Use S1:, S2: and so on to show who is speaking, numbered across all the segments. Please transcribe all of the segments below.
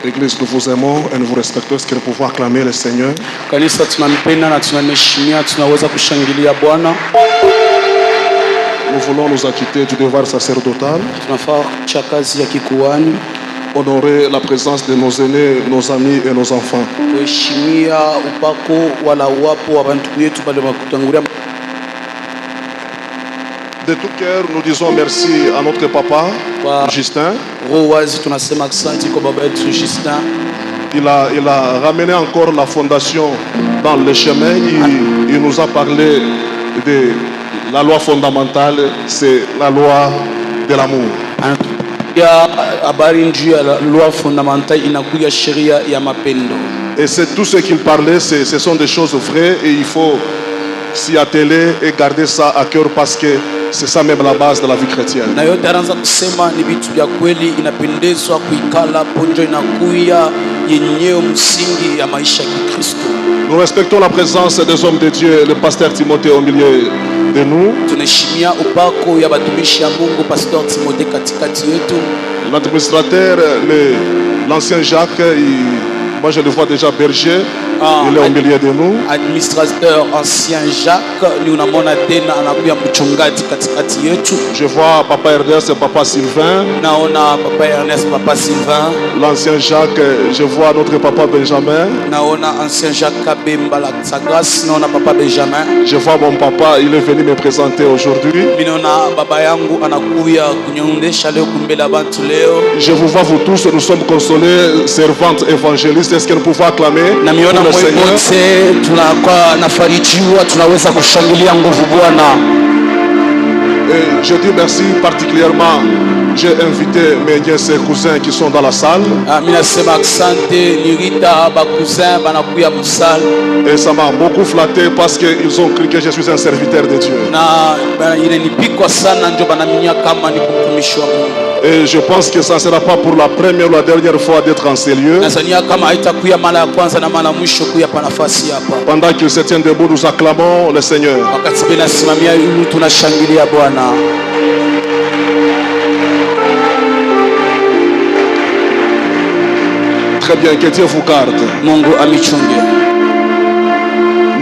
S1: Église, nous vous aimons et nous vous respectons. Est-ce que nous pouvons acclamer le Seigneur?
S2: Kanisa tunampenda na tunamheshimia, tunaweza kushangilia Bwana.
S1: Nous voulons nous acquitter du devoir sacerdotal.
S2: Tunafaa kuacha kazi ya kikuhani,
S1: honorer la présence de nos aînés, nos amis et nos enfants.
S2: kuheshimia upako wala uwapo wa bantu wetu bale wakutangulia.
S1: De tout cœur, nous disons merci à notre papa, Justin.
S2: Rowazi tunasema asante kwa baba yetu Justin.
S1: Il a ramené encore la fondation dans le chemin. Il nous a parlé de la loi fondamentale, c'est la loi de l'amour. Et c'est tout ce qu'il parlait, ce sont des choses vraies et il faut s'y atteler et garder ça à cœur parce que c'est ça même la base de la vie chrétienne. Nous respectons la présence des hommes de Dieu, le pasteur Timothée au milieu de nous. L'administrateur, l'ancien Jacques, moi je le vois déjà berger, il est au milieu de nous.
S2: Administrateur ancien Jacques,
S1: je vois papa Ernest et papa Sylvain. L'ancien Jacques, je vois notre papa Benjamin. Je vois mon papa, il est venu me présenter aujourd'hui. Je vous vois vous tous, nous sommes consolés, servantes évangélistes. Est-ce que nous pouvons acclamer le Seigneur? Et je dis merci particulièrement. J'ai invité mes nièces et cousins qui sont dans la salle. Et ça m'a beaucoup flatté parce qu'ils ont cru que je suis un serviteur de Dieu. Et je pense que ça ne sera pas pour la première ou la dernière fois d'être en ces lieux. Pendant qu'ils se tiennent debout, nous acclamons le Seigneur. Très bien, que Dieu vous garde.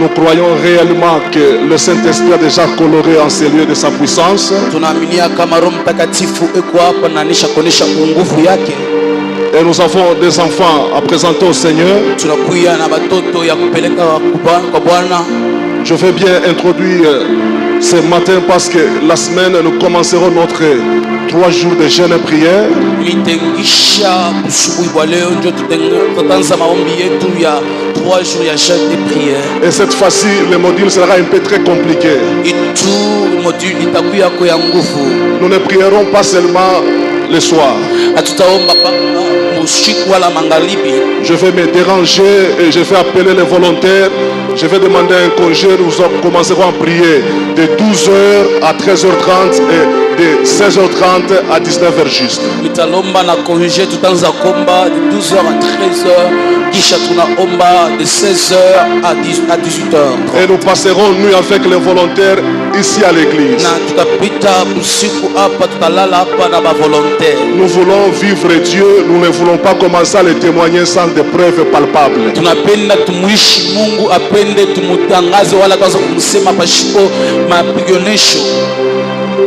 S1: Nous croyons réellement que le Saint-Esprit a déjà coloré en ces lieux de sa puissance. Et nous avons des enfants à présenter au Seigneur. Je vais bien introduire ce matin parce que la semaine nous commencerons notre 3 jours de jeûne et prière. Et cette fois-ci, le module sera un peu très compliqué. Nous ne prierons pas seulement le soir. Je vais me déranger et je vais appeler les volontaires. Je vais demander un congé. Nous commencerons à prier de 12h à 13h30 et de 16h30 à 19h juste.
S2: De 12h à 13h. De 16h à 18h.
S1: Et nous passerons nuit avec les volontaires ici à l'église. Nous voulons vivre Dieu. Nous ne voulons pas commencer à le témoigner sans des preuves palpables.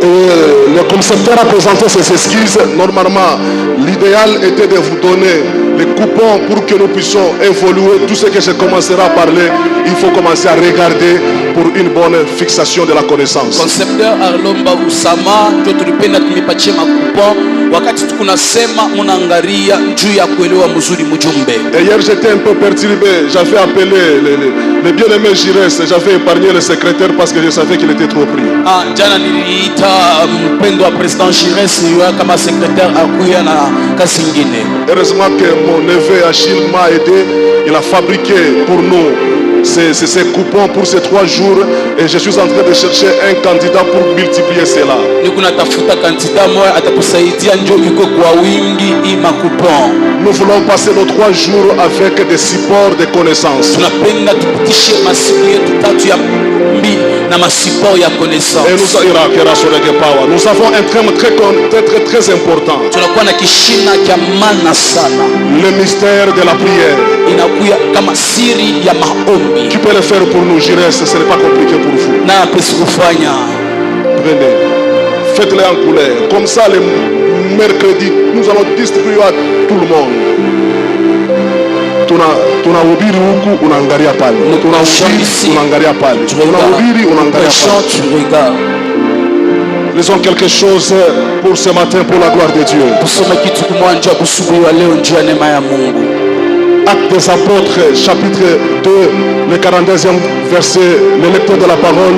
S1: Et le concepteur a présenté ses excuses. Normalement, l'idéal était de vous donner les coupons pour que nous puissions évoluer. Tout ce que je commencerai à parler, il faut commencer à regarder pour une bonne fixation de la connaissance.
S2: Concepteur Arlomba Usama,
S1: et hier j'étais un peu perturbé. J'avais appelé le bien-aimé Girès. J'avais épargné le secrétaire parce que je savais qu'il était trop pris. Heureusement que mon neveu Achille m'a aidé. Il a fabriqué pour nous ces coupons pour ces 3 jours et je suis en train de chercher un candidat pour multiplier cela. Nous voulons passer nos 3 jours avec des supports de connaissances. Et nous avons un thème très important. Le mystère de la prière. Tu peux le faire pour nous, Jires, ce n'est pas compliqué pour vous. Prenez, faites-le en couleur. Comme ça, le mercredi, nous allons distribuer à tout le monde. Tunahubiri huku unaangalia pale. Tunahubiri unaangalia pale. Tunahubiri unaangalia pale. Lisons quelque chose pour ce matin pour la gloire de Dieu. Actes des apôtres, chapitre 2, le 42e verset. Les lecteurs de la parole,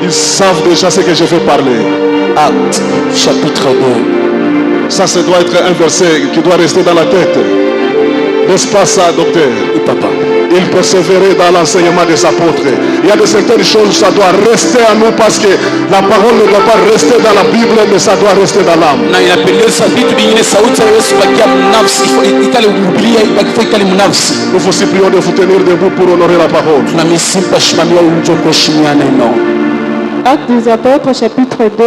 S1: ils savent déjà ce que je vais parler.
S2: Actes, chapitre 2.
S1: Ça doit être un verset qui doit rester dans la tête. N'est-ce pas ça, docteur?
S2: Oui, papa.
S1: Il persévérait dans l'enseignement des apôtres. Il y a de certaines choses, ça doit rester à nous parce que la parole ne doit pas rester dans la Bible, mais ça doit rester dans l'âme. Nous vous supplions de vous tenir debout pour honorer la parole.
S3: Actes des apôtres, chapitre 2.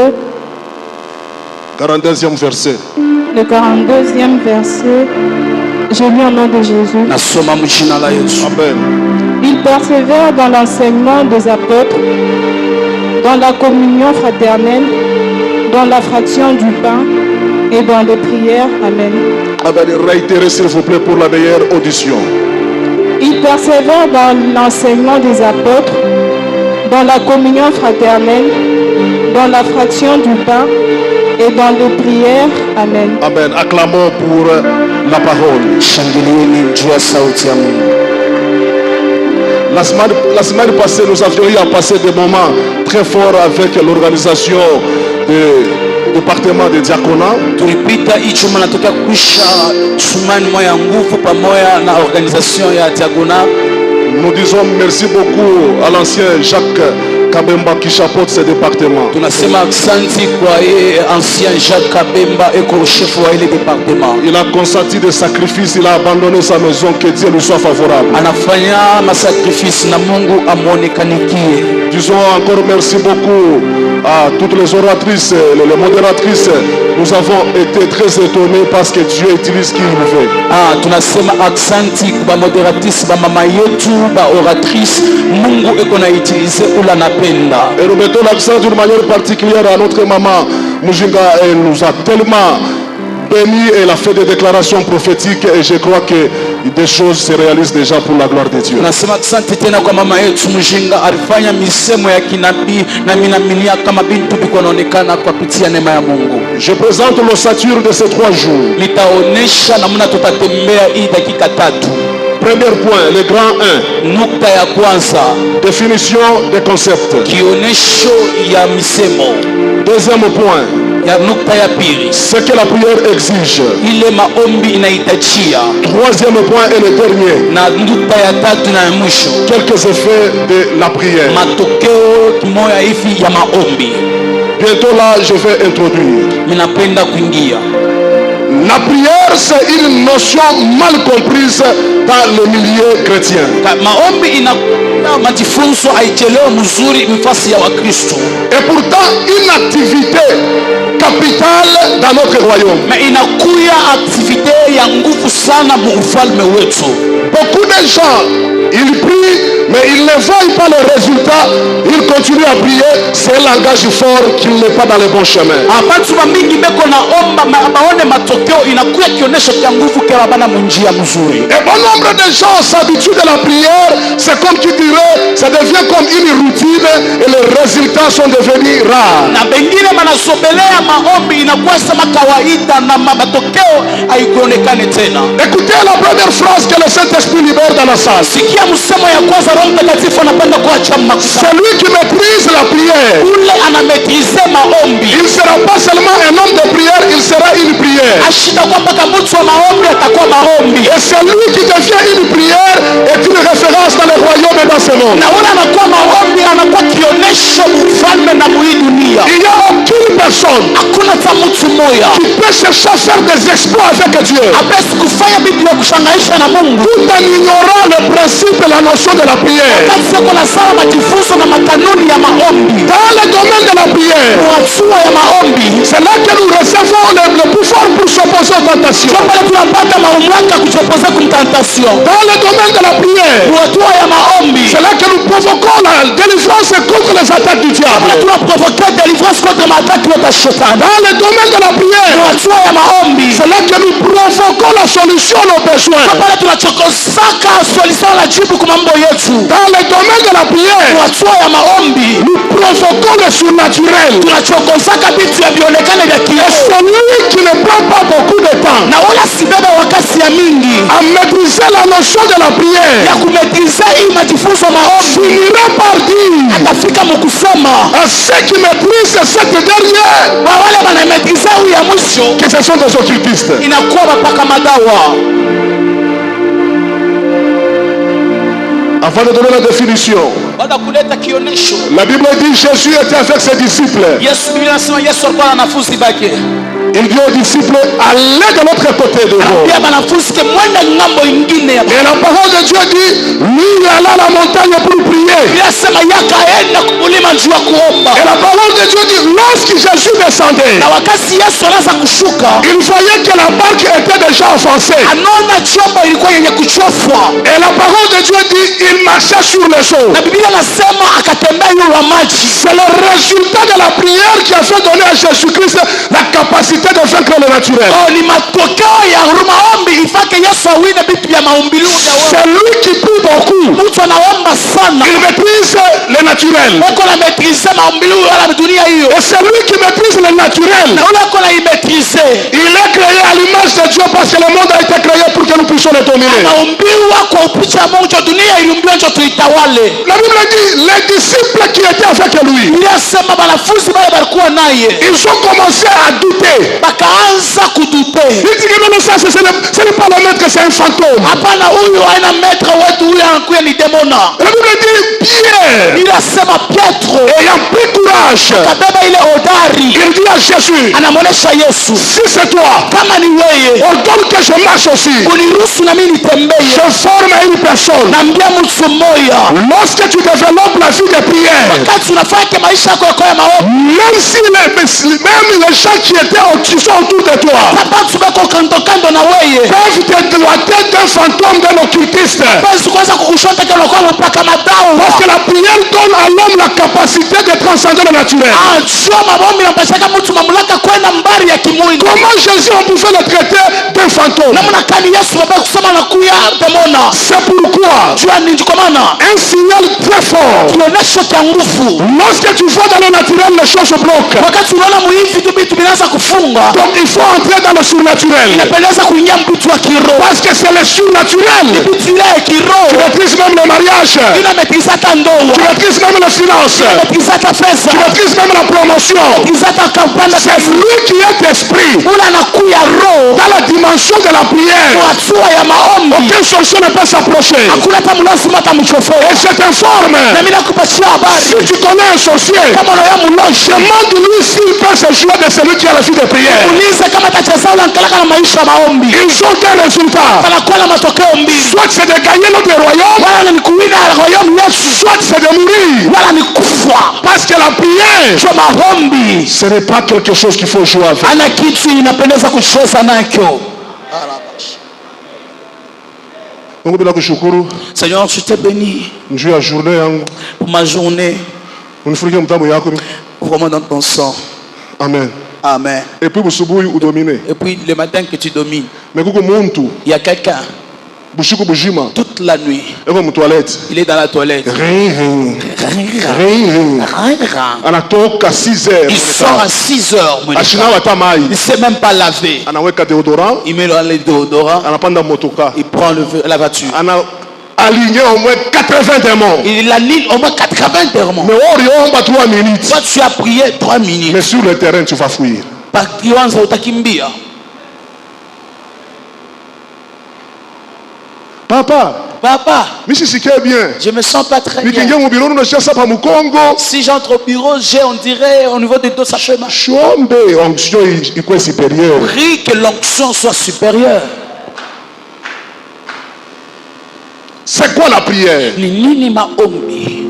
S1: 42e verset.
S3: Le 42e verset. Je lis au nom de Jésus.
S1: Amen.
S3: Il persévère dans l'enseignement des apôtres, dans la communion fraternelle, dans la fraction du pain et dans les prières. Amen.
S1: Réitérez s'il vous plaît pour la meilleure audition.
S3: Il persévère dans l'enseignement des apôtres, dans la communion fraternelle, dans la fraction du pain et dans les prières. Amen.
S1: Amen. Acclamons pour la parole. La semaine passée, nous avions eu à passer des moments très forts avec l'organisation du département de diaconat. Nous disons merci beaucoup à l'ancien Jacques Kabemba qui chapeaute ce département. Il a consenti des sacrifices, il a abandonné sa maison, que Dieu lui soit favorable. Disons encore merci beaucoup à toutes les oratrices, les modératrices. Nous avons été très étonnés parce que Dieu utilise qui il veut. Et nous mettons l'accent d'une manière particulière à notre maman Mujinga. Elle nous a tellement béni et elle a fait des déclarations prophétiques et je crois que des choses se réalisent déjà pour la gloire de Dieu. Je présente l'ossature de ces 3 jours. Premier point, le grand 1. Définition des concepts. Deuxième point, ce que la prière exige. Troisième point et le dernier, quelques effets de la prière. Bientôt là, je vais introduire. La prière, c'est une notion mal comprise dans le milieu chrétien. Et pourtant, une activité capitale dans notre royaume. Beaucoup de gens, ils prient, mais ils ne voient pas le résultat. Ils continuent à prier. C'est un langage fort qu'il n'est pas dans le bon chemin. Et bon nombre de gens s'habituent à la prière. C'est comme tu dirais, ça devient comme une routine et les résultats sont devenus rares. Écoutez la première phrase que le Saint-Esprit libère dans la salle. Celui qui maîtrise la prière, il ne sera pas seulement un homme de prière, il sera une prière. Et celui qui devient une prière est une référence dans le royaume et dans ce monde.
S2: Na ule anakuwa maombi anakuwa kionesho mfalme na mwi dunia.
S1: Il n'y a aucune personne
S2: Hakuna hata mtu mmoja
S1: qui peut chercher à faire des exploits avec Dieu
S2: hapesi kufanya vitu vya kushangaisha na Mungu
S1: tout en ignorant le principe et la notion de la prière.
S2: wakati siko na sawa majifunzo na makanuni ya maombi.
S1: Dans le domaine de la prière,
S2: Kwa hatua ya maombi
S1: c'est là que nous recevons le pouvoir pour s'opposer aux tentations.
S2: ndio pale tunapata mamlaka kuchopoza kumtentation.
S1: Dans le domaine de la prière,
S2: Kwa hatua ya maombi
S1: c'est là que nous provoquons la délivrance contre les attaques du diable.
S2: pale tunaprovoke délivrance contre mataki yote ya shetani.
S1: Dans le domaine de la prière,
S2: Kwa hatua ya maombi
S1: c'est là que nous provoquons la solution à nos besoins.
S2: pale tunachokozaka solution la jibu kwa mambo yetu.
S1: Dans le domaine de la prière,
S2: Kwa hatua ya maombi
S1: nous provoquons le surnaturel.
S2: tunachokozaka vitu ya vionekane vya
S1: Et
S2: kiroho
S1: celui qui ne prend pas beaucoup de temps
S2: na wala sibebe wakati ya mingi
S1: à maîtriser la notion de la prière
S2: ya kumetrize hii majifunzo maombi
S1: finira par dire
S2: atafika mkusoma
S1: à ceux qui maîtrisent cette dernière
S2: kwa wale wanametrize huyu ya mwisho
S1: que ce sont des occultistes.
S2: inakuwa mapaka madawa.
S1: Avant de donner la définition,
S2: Baada kuleta kionesho
S1: la Bible dit Jésus était avec ses disciples.
S2: Yesu, Biblia inasema Yesu alikuwa na wanafunzi bake.
S1: Il dit aux disciples, allez de l'autre côté de vous.
S2: Pia wanafunzi ke mwenda ngambo ingine ya
S1: Et la parole de Dieu dit, lui il alla à la montagne pour prier.
S2: Biblia inasema yakaenda kulima juu ya kuomba.
S1: Et la parole de Dieu dit, lorsque Jésus descendait,
S2: Na wakati Yesu anaanza kushuka
S1: il voyait que la barque était déjà offensée.
S2: anaona chombo ilikuwa yenye kuchofwa.
S1: Et la parole de Dieu dit, il marchait sur les eaux.
S2: Na Biblia inasema akatembea juu ya maji.
S1: C'est le résultat de la prière qui a fait donner à Jésus-Christ la capacité de vaincre le naturel.
S2: Oh, ni matokeo ya maombi ifake Yesu awine vitu vya maumbilio ya wewe.
S1: C'est lui qui prie beaucoup.
S2: Mtu anaomba sana.
S1: Il maîtrise le naturel.
S2: Eko na maîtriser maumbilio ya dunia hiyo.
S1: Et c'est lui qui maîtrise le naturel.
S2: Na ule eko na imaîtriser.
S1: Il est créé à l'image de Dieu parce que le monde a été créé pour que nous puissions le dominer.
S2: Anaumbiwa kwa picha ya Mungu, dunia iliumbiwa ndio tuitawale.
S1: La Bible dit, les disciples qui étaient avec lui,
S2: Biblia inasema wanafunzi wale walikuwa naye
S1: ils ont commencé à douter.
S2: bakaanza kudute.
S1: Il dit que non, ça ce n'est pas le maître, c'est un fantôme.
S2: Hapana, huyu haina metra wetu, huyu anakuwa ni demona.
S1: La Bible dit, Pierre,
S2: Biblia inasema Petro
S1: ayant pris courage,
S2: kabeba ile hodari,
S1: il dit à Jésus,
S2: anamwonyesha Yesu,
S1: si c'est toi,
S2: kama ni wewe
S1: ordonne que je marche aussi.
S2: uniruhusu na mimi nitembee.
S1: Je forme une personne.
S2: Naambia mtu mmoja,
S1: Lorsque tu développes la vie de prière,
S2: wakati unafanya maisha yako ya maombi,
S1: même si même les gens qui sont autour de toi
S2: hapa tubako kando kando na wewe,
S1: peuvent te doiter d'un fantôme, d'un occultiste.
S2: basi kwanza kukushota kama kwa mpaka madao.
S1: Parce que la prière donne à l'homme la capacité de transcender le naturel.
S2: Sio maombi yanapashaka mtu mamlaka kwenda mbali ya kimwili.
S1: Comment Jésus on pouvait le traiter d'un fantôme?
S2: Namna kani Yesu baba kusema na kuya demona.
S1: C'est pourquoi
S2: Jua ni kwa maana
S1: un signal très fort.
S2: kionesho cha nguvu.
S1: Lorsque tu vois dans le naturel, les choses se bloquent.
S2: Wakati unaona muhivi tu vitu vinaanza kufunga,
S1: Donc il faut entrer dans le surnaturel.
S2: inapendeza kuingia mtu wa kiroho.
S1: Parce que c'est le surnaturel.
S2: Vitu ile
S1: Tu
S2: kiroho
S1: maîtrises même le mariage.
S2: inametriza hata ndoa,
S1: Tu maîtrises même les finances.
S2: inametriza hata pesa,
S1: Tu maîtrises même la promotion.
S2: inametriza hata kampanda.
S1: C'est lui qui est esprit.
S2: Ule anakuya roho
S1: Dans la dimension de la prière,
S2: kwa hatua ya maombi.
S1: aucun sorcier ne peut s'approcher.
S2: Hakuna hata mlazima hata mchofeo.
S1: Et je t'informe,
S2: Na mimi nakupatia habari
S1: si tu connais un sorcier,
S2: kama unayo mloshe,
S1: demande-lui s'il peut se jouer de celui qui a la vie de prière.
S2: ulize kama atacheza ule ankalaka na maisha ya maombi.
S1: Ils ont un résultat.
S2: Panakuwa na matokeo mbili,
S1: Soit c'est de gagner notre royaume,
S2: wala ni kuwina royaume Yesu,
S1: soit c'est de mourir.
S2: wala ni kufa.
S1: Parce que la prière,
S2: Kwa maombi
S1: ce n'est pas quelque chose qu'il faut jouer avec.
S2: ana kitu inapendeza kucheza nacho.
S1: Mungu bila kushukuru,
S2: Seigneur, je te bénis
S1: njoo ya journée yangu.
S2: pour ma journée,
S1: Unifunike mtambo yako.
S2: vraiment dans ton sang.
S1: Amen.
S2: Amen.
S1: Et puis busubuhi udomine.
S2: Et puis le matin que tu domines,
S1: Mais kuko muntu
S2: il y a quelqu'un
S1: bushiku bujima
S2: toute la nuit,
S1: eko mu toilette.
S2: il est dans la toilette.
S1: Anatoka 6 heures.
S2: Il sort à 6 heures.
S1: Ashina wata mai.
S2: Il ne sait même pas laver.
S1: Anaweka deodorant,
S2: Il met le déodorant,
S1: anapanda motoka.
S2: il prend la voiture.
S1: Ana aligné au moins 80 démons.
S2: Il aligne au moins 80 démons.
S1: Mais oriomba 3 minutes.
S2: Toi, tu as prié 3 minutes.
S1: Mais sur le terrain, tu vas fuir.
S2: Pakiwanza utakimbia.
S1: Papa,
S2: Papa,
S1: Misisikie bien.
S2: je me sens pas très bien.
S1: Nikingia mu bureau unashia sapa mukongo.
S2: Si j'entre au bureau, j'ai, on dirait, au niveau des dos, ça fait mal.
S1: Shombe onction iko supérieure.
S2: Prie que l'onction soit supérieure.
S1: C'est quoi la prière?
S2: Ni nini maombi?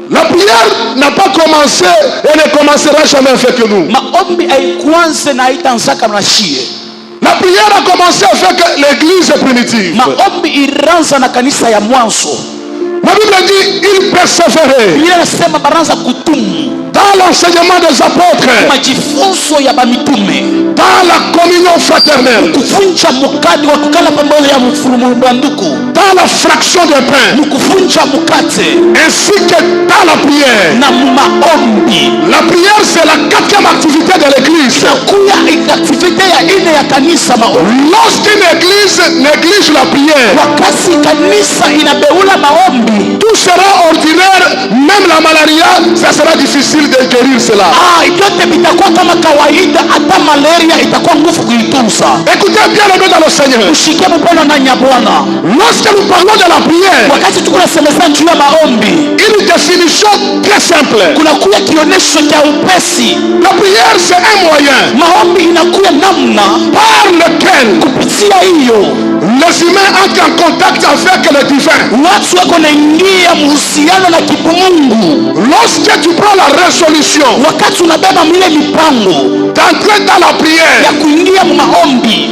S1: La prière n'a pas commencé et ne commencera jamais avec nous.
S2: Maombi haikuanze na haitaanzaka na shie.
S1: La prière a commencé avec l'église primitive.
S2: Maombi ilianza na kanisa ya mwanzo.
S1: La Bible dit il persévérait
S2: Biblia inasema baranza kutumu
S1: dans l'enseignement des apôtres,
S2: majifunzo ya bamitume,
S1: dans la communion fraternelle,
S2: kuvunja mkate wa kukala pamoja ya mfurumu banduku,
S1: dans la fraction des pains,
S2: kuvunja mkate,
S1: ainsi que dans la prière.
S2: na maombi.
S1: La prière c'est la quatrième activité de l'église.
S2: Kuya activité ya ine ya kanisa maombi.
S1: Lorsqu'une église néglige la prière,
S2: Wakati kanisa inabeula maombi,
S1: tout sera ordinaire, même la malaria, ça sera difficile de guérir cela.
S2: yote bitakuwa kama kawaida, hata malaria itakuwa nguvu kuitunza.
S1: Écoutez bien les dans le Seigneur.
S2: Ushike mpona na nyabwana.
S1: Lorsque nous parlons de la prière,
S2: Wakati tukunasemeza juu ya maombi,
S1: une définition très simple.
S2: kunakuya kionesho cha upesi.
S1: La prière c'est un moyen
S2: Maombi inakuya namna
S1: par lequel
S2: kupitia hiyo
S1: les humains entrent en contact avec le divin.
S2: watu wako naingia muhusiano na kimungu.
S1: Lorsque tu prends la résolution
S2: Wakati unabeba mile mipango
S1: d'entrer dans la
S2: ya
S1: prière,
S2: kuingia mu maombi,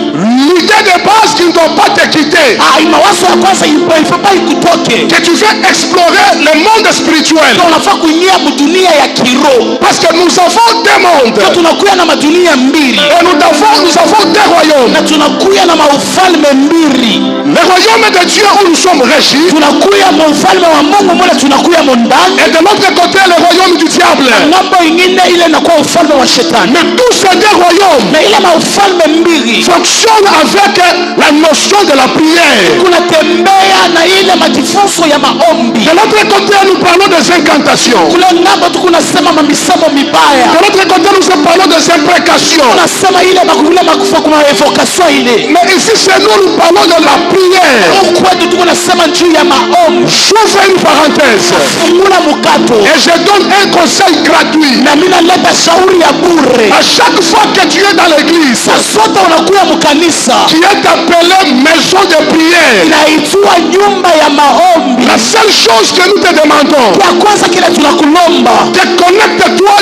S1: l'idée de base qui ne doit pas te quitter,
S2: mawazo ya kwanza ifaa ikutoke,
S1: que tu veux explorer le monde spirituel.
S2: unafaa kuingia mudunia ya kiroho.
S1: Parce que nous avons deux mondes
S2: Tunakuya na madunia mbili
S1: et nous avons deux royaumes.
S2: na tunakuya na maufalme mbili.
S1: Le royaume de Dieu où nous sommes régis,
S2: Tunakuya mu ufalme wa Mungu mmoja, tunakuya mu ndani,
S1: et de l'autre côté le royaume du diable.
S2: ngambo ingine ile inakuwa ufalme wa shetani.
S1: Mais tous ces deux royaumes
S2: Na ile maufalme mbili
S1: fonctionnent avec la notion de la prière.
S2: kunatembea na ile majifunzo ya maombi.
S1: De l'autre côté nous parlons des incantations.
S2: Kule ngambo tu kunasema mamisemo mibaya,
S1: De l'autre côté nous parlons des imprécations.
S2: kunasema ile makuvule makufa kuma evocation ile.
S1: Mais ici chez nous nous parlons de la prière.
S2: Kwetu tu kunasema juu ya maombi.
S1: J'ouvre une parenthèse
S2: Fungula mukato
S1: et je donne un conseil gratuit.
S2: na mimi naleta shauri ya bure.
S1: À chaque fois que tu es dans l'église
S2: Sote unakuya mukanisa
S1: qui est appelée maison de prière,
S2: inaitwa nyumba ya maombi,
S1: la seule chose que nous te demandons,
S2: ya kwanza kile tunakulomba
S1: déconnecte-toi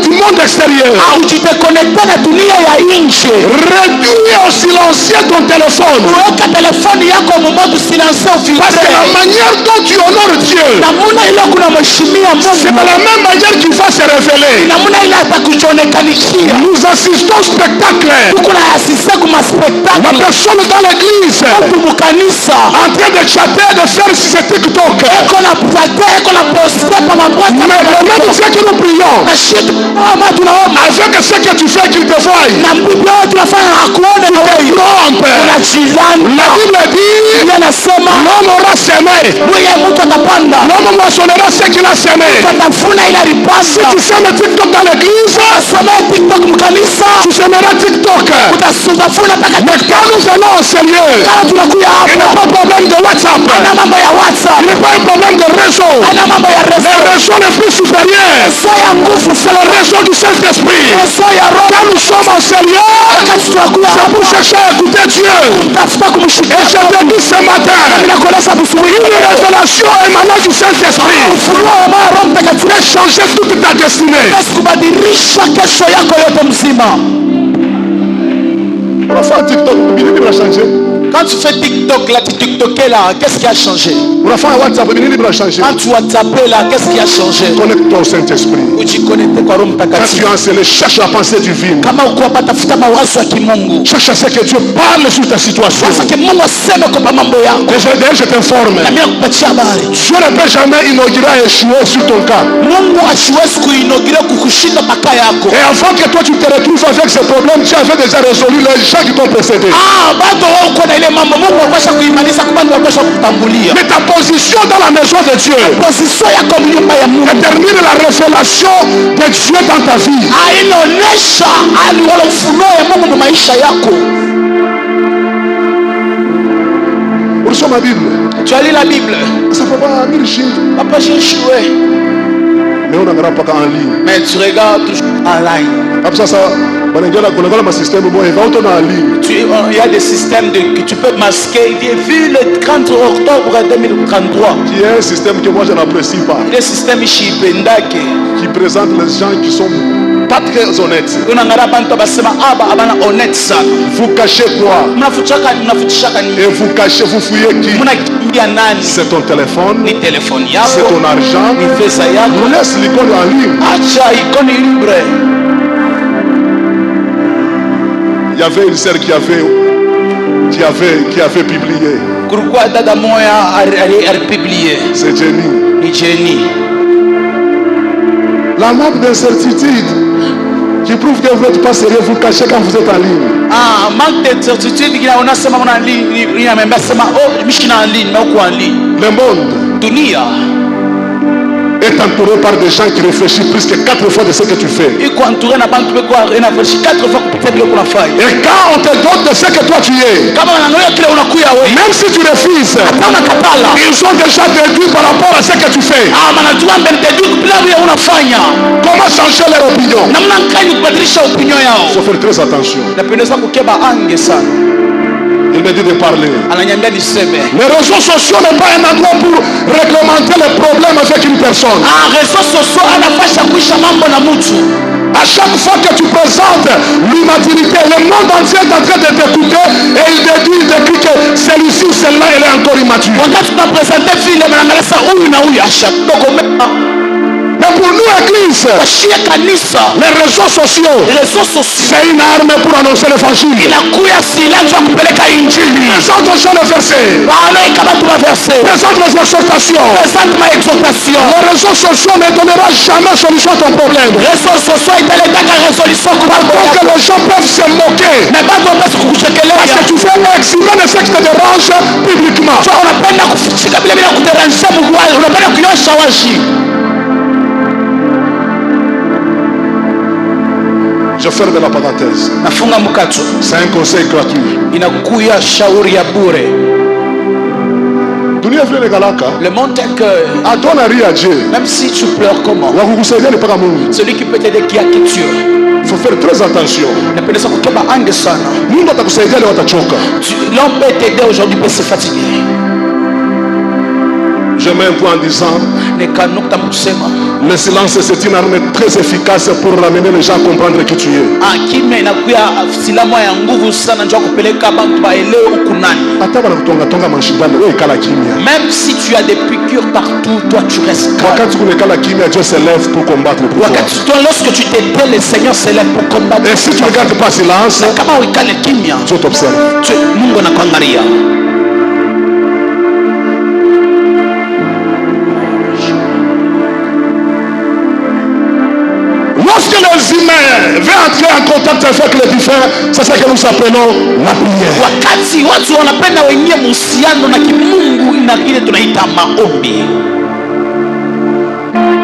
S1: du monde extérieur.
S2: au jitekonekte na dunia ya nje.
S1: Réduis au silencieux ton téléphone.
S2: Weka telefoni yako mu mode silencieux
S1: Parce que la
S2: filtre.
S1: manière dont tu honores Dieu,
S2: Namuna ile kuna mheshimia
S1: c'est de
S2: Mungu,
S1: la même manière qu'il va se révéler.
S2: namuna ile atakuchonekanishia.
S1: Nous assistons au spectacle.
S2: Kuna asise kuma
S1: La
S2: spectacle
S1: personne dans l'église
S2: mtu mukanisa
S1: en train de chatter, de faire sur ce TikTok.
S2: eko na plate eko na poste pa mabwata
S1: Mais le même fait que nous prions,
S2: na shit ama tunaomba
S1: avec ce que tu fais qu'il te voie,
S2: na mbibio tunafanya akuone na wewe
S1: trompe.
S2: unachizana.
S1: La Bible dit,
S2: Biblia inasema
S1: l'homme aura semé,
S2: mwenye mtu atapanda
S1: l'homme moissonnera ce qu'il a semé.
S2: atafuna ile
S1: Si
S2: alipanda.
S1: tu sèmes TikTok dans l'église,
S2: Somea TikTok mkanisa
S1: tu sèmeras TikTok.
S2: utasutafuna
S1: Mais
S2: taka.
S1: quand nous allons au Seigneur,
S2: Kama tunakuya
S1: il n'est
S2: hapa
S1: pas problème de WhatsApp,
S2: ana mambo ya
S1: il
S2: WhatsApp,
S1: n'est pas un problème de réseau.
S2: ana mambo ya
S1: Les
S2: reso,
S1: réseaux les plus supérieurs,
S2: reso ya nguvu,
S1: c'est le réseau du Saint-Esprit.
S2: reso ya roho.
S1: Quand nous sommes au Seigneur,
S2: Wakati tunakuya
S1: c'est pour
S2: hapa
S1: chercher à écouter Dieu.
S2: tafuta
S1: Et
S2: kumshika.
S1: je te dis ce matin,
S2: Ninakueleza busubuhi
S1: une révélation émanant du Saint-Esprit
S2: ufunuo wa Roho Mtakatifu
S1: peut changer toute ta destinée.
S2: Yesu kubadilisha kesho yako yote mzima.
S1: On va faire TikTok, il va changer.
S2: Quand tu fais TikTok là, tu TikTokais là, qu'est-ce qui a changé?
S1: On va faire WhatsApp, il va changer.
S2: Quand tu WhatsAppais là, qu'est-ce qui a changé?
S1: Connecte-toi au Saint-Esprit.
S2: Ujiconnecte kwa Roho
S1: Quand
S2: Mtakatifu.
S1: tu es enseigné, cherche la pensée divine.
S2: Kama uko hapa tafuta mawazo ya kimungu.
S1: Cherche à ce que Dieu parle sur ta situation.
S2: Sasa ke Mungu aseme kwa mambo yako.
S1: Déjà, je t'informe.
S2: Na mimi nakupatia habari.
S1: Dieu ne peut jamais inaugurer et échouer sur ton cas.
S2: Mungu hasiwezi kuinogire kukushinda maka yako.
S1: Et avant que toi tu te retrouves avec ce problème, tu avais déjà résolu les gens qui t'ont précédé.
S2: Bado wewe uko na ile mambo Mungu anapaswa kuimaliza kwa ndio anapaswa kutambulia.
S1: Mais ta position dans la maison de Dieu
S2: Position yako nyumba ya Mungu
S1: détermine la révélation de Dieu dans ta vie.
S2: inaonesha hali wala ufunuo ya Mungu kwa maisha yako.
S1: ma Bible.
S2: Tu as lu la Bible.
S1: Ça fait pas mille chiffres.
S2: Papa, j'ai échoué.
S1: Mais on n'en pas en ligne.
S2: Mais tu regardes toujours en ligne.
S1: Après ça, ma système,
S2: Il y a des systèmes que tu peux masquer. Vu le 30 octobre 2033.
S1: Qui est un système que moi je n'apprécie pas.
S2: Le système
S1: qui présente les gens qui sont pas très honnêtes. Vous cachez quoi? Et vous cachez, vous fouillez qui? C'est ton téléphone, c'est ton argent. Laisse l'icône en ligne. Il y avait une sœur qui avait publié. C'est Jenny. La map d'incertitude qui prouve que vous n'êtes pas sérieux, vous cachez quand vous êtes en ligne.
S2: Manque d'incertitude,
S1: Le monde est entouré par des gens qui réfléchissent plus que 4 fois de ce que tu fais. Et quand on te donne de ce que toi tu es, même si tu refuses, ils sont déjà déduits par rapport à ce que tu fais. Comment changer leur opinion? Il faut faire très attention. Il me dit de parler. Les réseaux sociaux n'est pas un endroit pour réglementer les problèmes avec une personne. À chaque fois que tu présentes l'immaturité, le monde entier est en train de t'écouter et il déduit que celui-ci ou celle-là, elle est encore immature. Mais pour nous, Église, les réseaux sociaux, c'est une arme pour annoncer l'évangile. Présente aux gens le verset. Présente les exhortations. Les réseaux sociaux ne donneront jamais solution à ton problème. Par contre, les gens peuvent se moquer. Parce que tu fais exhiber le sexe te dérange publiquement. Je ferme la parenthèse. C'est un conseil gratuit.
S2: Le monde tel que même si tu pleures comment, celui qui peut t'aider qui a qui Dieu.
S1: Il faut faire très attention.
S2: L'homme peut t'aider aujourd'hui peut se fatiguer.
S1: Je mets un point en disant le silence c'est une arme très efficace pour ramener les gens à comprendre qui tu es.
S2: Même si tu as des piqûres partout, toi tu restes
S1: Dieu se lève pour combattre pour toi.
S2: Lorsque tu t'étais, le Seigneur se lève pour combattre.
S1: Et si tu ne gardes pas silence, Dieu t'observe. Lorsque les humains veulent entrer en contact avec les différents, c'est ce que nous appelons la prière.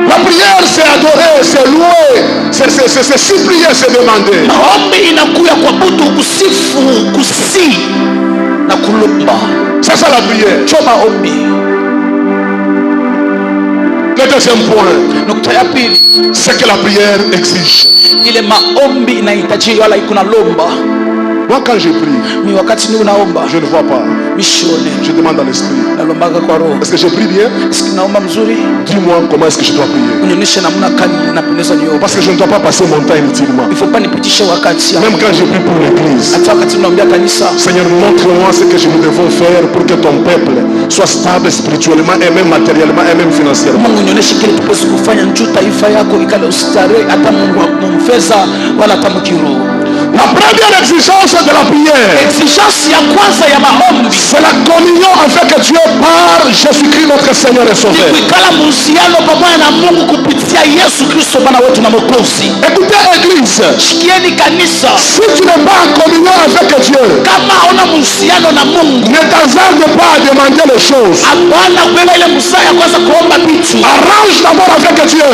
S1: La prière c'est adorer, c'est louer, c'est supplier, c'est demander. C'est ça la prière. Le deuxième point, c'est que la prière exige. Moi quand je prie, je ne vois pas. Je demande à l'esprit. Est-ce que je prie bien? Dis-moi comment est-ce que je dois prier. Parce que je ne dois pas passer mon temps inutilement. Même quand je prie pour l'église, Seigneur, montre-moi ce que nous devons faire pour que ton peuple soit stable spirituellement et même matériellement et même financièrement. La première exigence de la prière, c'est la communion avec Dieu par Jésus-Christ notre Seigneur et Sauveur. Écoutez Église, si tu n'es pas en communion avec Dieu, ne t'hasarde pas à demander les choses. Arrange d'abord avec Dieu.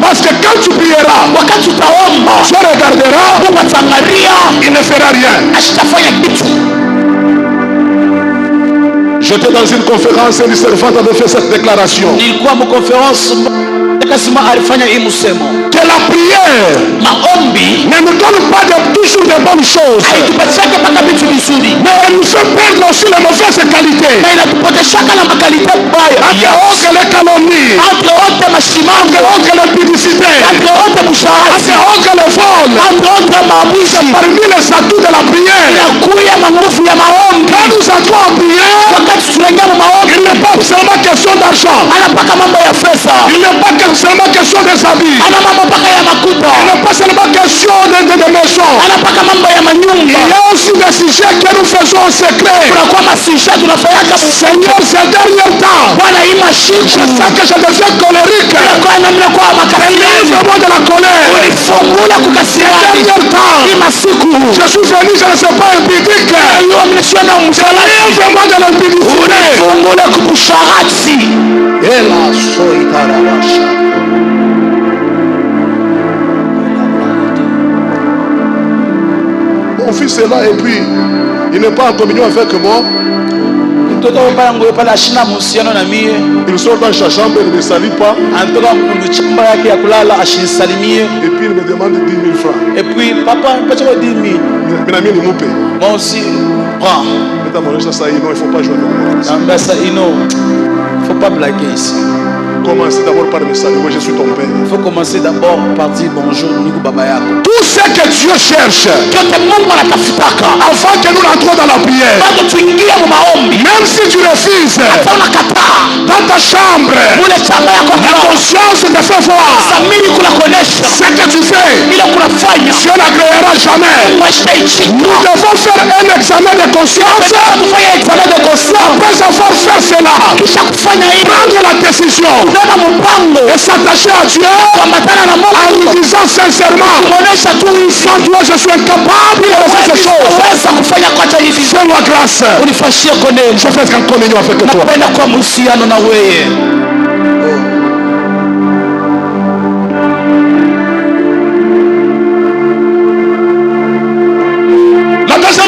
S1: Parce que quand tu prieras, Dieu regardera, il ne fera rien. J'étais dans une conférence et une servante avait fait cette déclaration.
S2: Nilikuwa mkonference akasema alifanya hii msemo.
S1: Que la prière
S2: Maombi
S1: ne nous donne pas toujours de bonnes choses.
S2: haitupatiake mpaka vitu vizuri.
S1: Mais elle nous fait perdre aussi les mauvaises qualités.
S2: Na inatupoteshaka na makalite mbaya.
S1: Entre autres les calomnies.
S2: Entre autres mashimango.
S1: Entre autres les publicités.
S2: Entre autres mshahara.
S1: Entre autres les vols.
S2: Entre autres maamuzi.
S1: Parmi les atouts de la prière.
S2: Inakuya manguvu ya maombi.
S1: Quand nous entrons en prière,
S2: Wakati tunaingia mu maombi,
S1: il n'est pas seulement question d'argent.
S2: anapaka mambo ya pesa.
S1: Il n'est pas seulement question des habits.
S2: Ana mambo mpaka ya makuta.
S1: Il n'est pas seulement question de maisons.
S2: Anapaka mambo ya
S1: Il
S2: manyumba.
S1: y a aussi des sujets que nous faisons en secret.
S2: Tunakuwa masisha tunafanyaka
S1: Seigneur, ces derniers temps,
S2: Bwana hii mashiku.
S1: je sens que je deviens colérique.
S2: Kwa namna kwa makasirani.
S1: Délivre-moi de la colère.
S2: Ulifungula
S1: Ces
S2: kukasirani.
S1: derniers temps,
S2: Hii masiku.
S1: je suis venu, je ne sais pas, impudique.
S2: Hiyo mnasiona msalani.
S1: Délivre-moi de l'impudicité.
S2: Ulifungula kukusharati. Ela soitarabasha.
S1: Mon fils est là et puis il n'est pas en communion avec moi.
S2: Mtoto wangu pale ashina mahusiano na mie.
S1: Il sort dans sa chambre, il ne me salue pas.
S2: Anatoka mchumba yake ya kulala ashinisalimie.
S1: Et puis il me demande 10 000 francs.
S2: Et puis papa mpacha kwa 10 000.
S1: Moi
S2: aussi prends.
S1: ça, il ne faut pas jouer avec moi.
S2: Namba ça ino. Faut pas blaguer ici.
S1: Commencez d'abord par me saluer. Je suis ton père.
S2: Il faut commencer d'abord par dire bonjour Niku Baba yako.
S1: Tout ce que Dieu cherche avant que nous rentrons dans la prière, même si tu refuses, dans ta chambre, la conscience te fait voir ce que tu fais. Dieu n'agréera jamais. Nous devons faire un examen de conscience. Après avoir fait cela, prendre la décision et s'attacher à Dieu en lui disant sincèrement, sans toi je suis incapable de faire ces choses. Fais-moi grâce. Je fais en communion avec toi.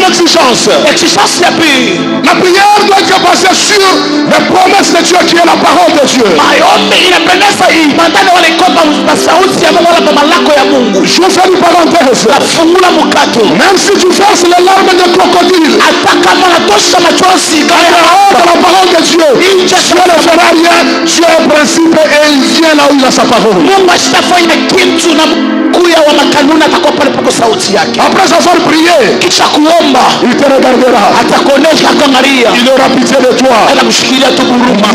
S1: Exigence. La prière doit être basée sur les promesses de Dieu qui est la parole de Dieu. Je fais une parenthèse. Même si tu verses les larmes de crocodile, la parole de Dieu, Dieu ne fera rien. Dieu est principe et il vient là où il a sa parole. Après avoir prié, il te regardera. Il aura pitié de toi.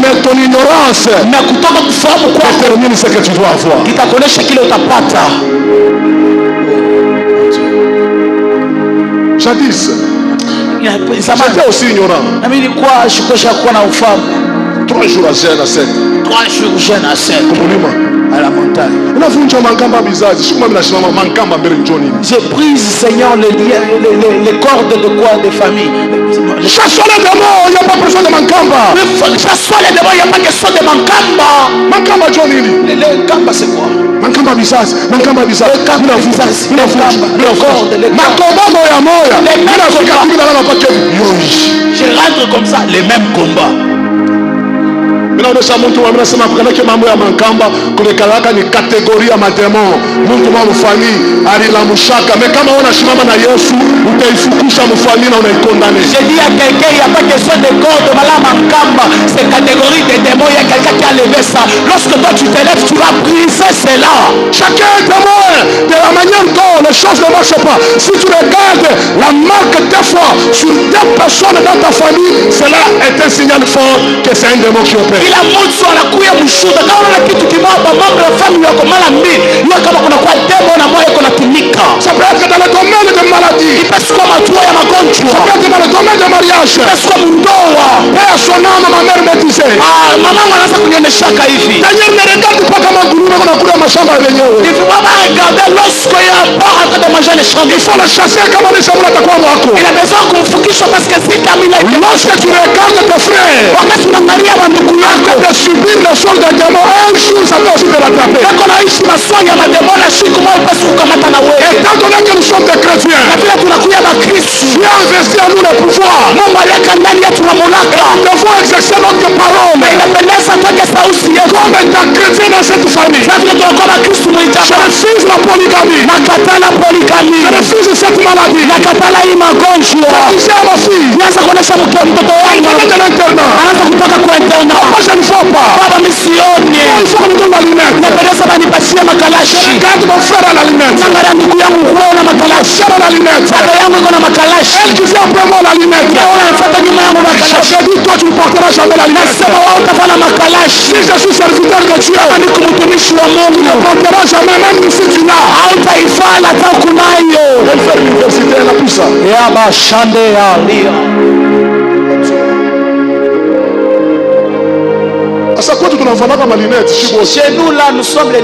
S1: Mais ton ignorance détermine ce que tu dois avoir. Jadis, j'étais aussi ignorant. 3 jours à jeûne à sec.
S2: 3 jours jeûne à sec. À la montagne. J'ai pris, Seigneur, les cordes de quoi? De famille.
S1: Chassons les démons, il n'y a pas besoin de mankamba.
S2: Chassons les démons, il n'y a pas question de mankamba.
S1: Mankamba Johnny.
S2: Les kamba c'est quoi?
S1: Mankamba bisas. Mankamba bisas. Mankamba moya moya.
S2: Je rentre comme ça, les mêmes combats.
S1: Inaonesha mtu amesema kukanake mambo ya mankamba kulekalaka ni kategoria ya mademo. Mtu mfani alilamushaka. Mais kama unashimama na Yesu utaifukusha mfani na unaikondane.
S2: J'ai dit à quelqu'un il n'y a pas question de corps de malama mankamba. C'est catégorie des démons. Il y a quelqu'un qui a levé ça. Lorsque toi tu t'élèves, tu vas briser cela.
S1: Chacun est témoin de la manière dont les choses ne marchent pas. Si tu regardes la marque des fois sur des personnes dans ta famille, cela est un signal fort que c'est un démon qui opère.
S2: Kila mtu anakuya mshuhuda kama una kitu kimoja mambo ya family yako mara mbili hiyo kama kuna kwa demo na moyo iko natumika.
S1: Ça peut être dans le domaine de maladie.
S2: Ipaswa matua ya magonjwa.
S1: Ça peut être dans le domaine de mariage.
S2: Ipaswa mundoa.
S1: Père son âme ma mère me disait.
S2: Mamangu anaanza kunionyeshaka hivi.
S1: D'ailleurs ne regarde pas kama nguruwe kuna kula mashamba yenyewe.
S2: Il faut pas regarder lorsque il y a pas en train de manger les champs.
S1: Il faut le chasser kama ni sabula takuwa wako.
S2: Il a besoin kumfukisha parce que si kamila.
S1: Lorsque tu regardes tes frères.
S2: Wakati Angalia banduku yako.
S1: De subir le sol des démons, un jour ça peut aussi te rattraper.
S2: Eko naishi maswali ya mademona siku moja upesi kukamata na wewe.
S1: Étant donné que nous sommes des chrétiens,
S2: Na vile tunakuya bakristu.
S1: Dieu a investi en nous le pouvoir.
S2: Mungu aliweka ndani yetu mamlaka.
S1: Nous devons exercer notre parole.
S2: Na inapendeza toke sauti yetu.
S1: Comme étant chrétien dans cette famille,
S2: Na vile tunakuwa bakristu
S1: je
S2: mwijama.
S1: refuse la polygamie.
S2: Nakatala poligami.
S1: Je refuse cette maladie.
S2: Nakatala hii magonjwa.
S1: Disais à ma fille,
S2: Nianza kuonesha mtoto
S1: elle
S2: wangu.
S1: vient de l'internat.
S2: Anaanza kutoka kwa interna.
S1: Moi je ne vois pas.
S2: Baba misioni.
S1: Il faut qu'on nous donne la lunette.
S2: Napendeza banipatie makalashi.
S1: Regarde mon frère à la lunette.
S2: Angalia ndugu yangu kuona makalashi.
S1: Frère à la lunette.
S2: Dada yangu iko na makalashi.
S1: Elle qui vient après moi la lunette.
S2: Yeye anafuata nyuma yangu makalashi.
S1: Je dis, toi tu ne porteras jamais la lunette.
S2: Nasema wewe utafanya makalashi.
S1: Si je suis serviteur de Dieu,
S2: Kama niko mtumishi wa Mungu.
S1: tu ne porteras jamais même si tu l'as.
S2: Hautaifanya hata kunayo.
S1: Elle fait l'université, elle a tout ça.
S2: Ya bashande ya lia.
S1: À chaque fois que tu n'en fais pas ma lunette, je suis beau.
S2: Chez nous là, nous sommes les